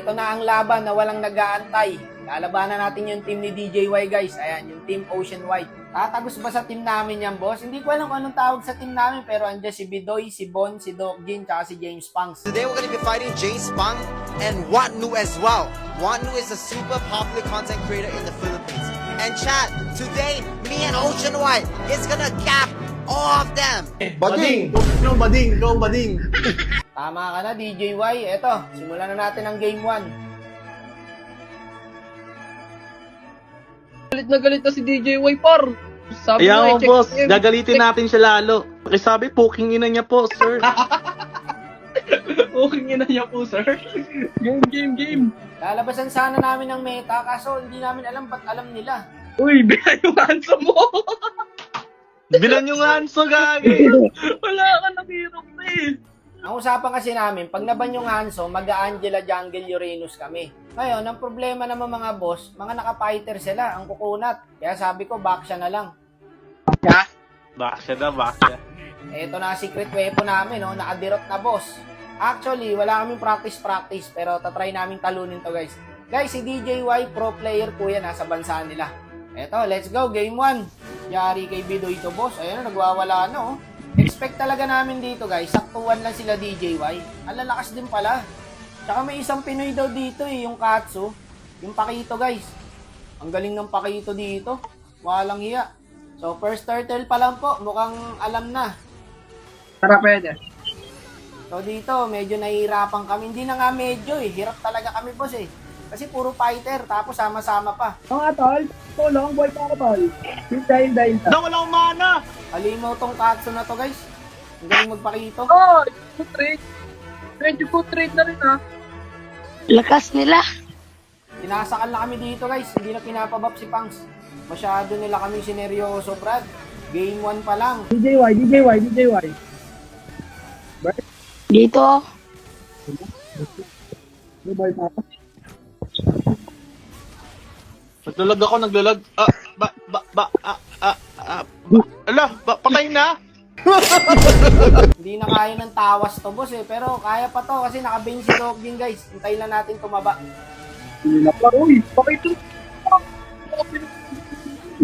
Ito na ang laban na walang nag-aantay. Lalabanan natin yung team ni DJY guys. Ayan, yung team Ocean White. Tatagos ba sa team namin yan, boss? Hindi ko alam kung anong tawag sa team namin, pero andyan si Bidoy, si Bon, si Doc Jin, tsaka si James Punks. Today we're going to be fighting James Pang and Watnu as well. Watnu is a super popular content creator in the Philippines. And chat, today, me and Ocean White is gonna cap all of them. Bading! Ikaw bading! Ikaw bading! Tama ka na, DJY. Eto, simulan na natin ang game 1. Galit na galit na si DJY, par. Sabi Ayan mo, check boss. him. Gagalitin natin siya lalo. Kasi sabi, poking ina niya po, sir. Okay na niya po, sir. Game. Lalabasan sana namin ng meta, kaso hindi namin alam ba't alam nila. Uy, bila yung hanso mo. Bilan yung Hanso, gagi. Wala ka nakirap na eh. Ang usapan kasi namin, pag naban yung Hanso, mag-Angela Jungle Uranus kami. Ngayon, ang problema naman mga boss, mga naka-fighter sila, ang kukunat. Kaya sabi ko, back siya na lang. Back siya. Ito na secret weapon namin, no? Nakadirot na boss. Actually, wala kaming practice, pero tatry namin talunin to guys. Guys, si DJY, pro player po yan, nasa bansa nila. Eto, let's go, game 1. Yari kay Bidoy to boss. Ayun, nagwawala na, oh. Expect talaga namin dito guys, saktuan lang sila DJY. Ang lalakas din pala. Tsaka may isang Pinoy daw dito eh, yung Katsu. Yung Pakito guys. Ang galing ng Pakito dito. Walang hiya. So first turtle pa lang po, mukhang alam na. Tara, pwede. So dito, medyo nahihirapan kami. Hindi na nga medyo eh, hirap talaga kami boss eh. Kasi puro fighter, tapos sama-sama pa. Mga tol, tulong, boy pa ako, tol. Dahil. Na wala akong mana! Halimaw tong Katsu na to guys. Ang galing magpakito. Oh, good trade. 20 trade na rin, ha. Lakas nila. Tinasakal na kami dito guys, hindi na pinapabab si Pangs. Masyado nila kami sineryoso, Brad. Game 1 pa lang. DJY. Dito. Boy pa ako. Naglalag. Ala, patay na! Hindi na kaya ng tawas to boss eh, pero kaya pa to kasi naka-bane si Dog din guys. Hintayin lang natin tumaba. Hindi na pa, uy. Pakito.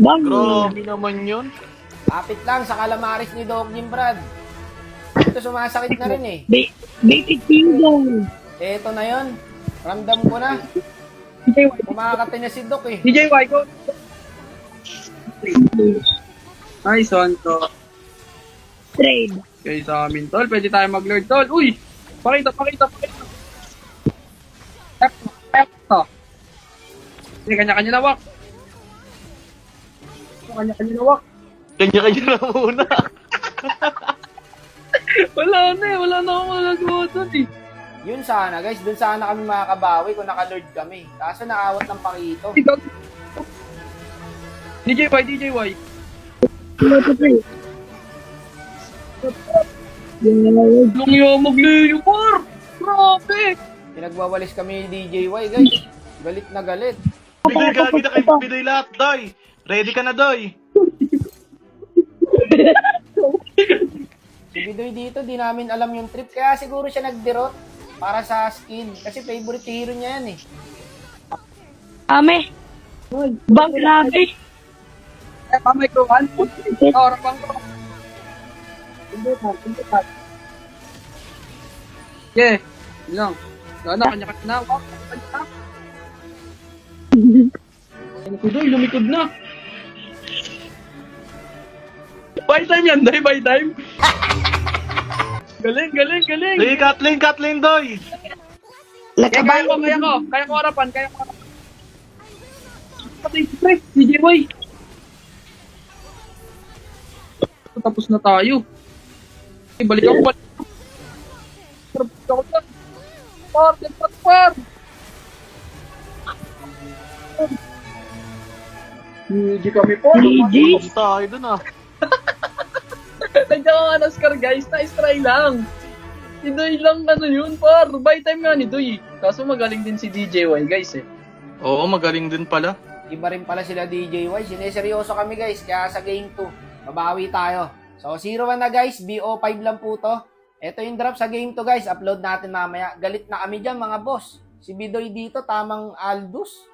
Bang. Grabe naman yun. Kapit lang sa calamaris ni Dog din, Brad. Ito sumasakit na rin eh. Basic Kingdom. Eto na yon. Ramdam ko na. DJY. Kumakate na si Doc eh. DJY, go. Nice one, to. Trade. Okay, sa amin, tol. Pwede tayo mag-lord, tol. Uy! Pakita. Eto. Hindi, kanya-kanya na walk. Kanya-kanya na walk. Kanya-kanya na muna. Wala na akong magagawa doon eh. Yun sana guys, dun sana kami makakabawi kung naka-lord kami. Kaso naawat ng Pakito. DJY. Yung yamag par! Grabe! Pinagwawalis kami ni DJY guys. Galit na galit. Bidoy, gagi na kay Bidoy lahat, Doy. Ready ka na, Doy. Si Bidoy dito, di namin alam yung trip. Kaya siguro siya nagdirot para sa skin. Kasi favorite hero niya yan eh. Ame. Bang grabe. Pamay ko, one. Ora pang ko. Hindi pa. Yeah. Yun lang. Kanya-kanya na. Walk. Lumikod na. Buy time yan, Doy. Buy time. Galing. Doy, Kathleen, Doy. Kaya ko harapan. Patay si Pre, DJY. Tapos na tayo. Balik ako. Par. Hindi kami po. Tapos tayo dun, ah. Nandiyan ka Oscar guys, nice try lang. Si Doy lang yun par. Buy time nga ni Doy. Kaso magaling din si DJY guys eh. Oo, magaling din pala. Iba rin pala sila DJY. Sineseryoso kami guys. Kaya sa game 2, babawi tayo. So 0-1 na guys. BO5 lang po to. Ito yung drop sa game 2 guys. Upload natin mamaya. Galit na kami dyan mga boss. Si Bidoy dito, tamang Aldous.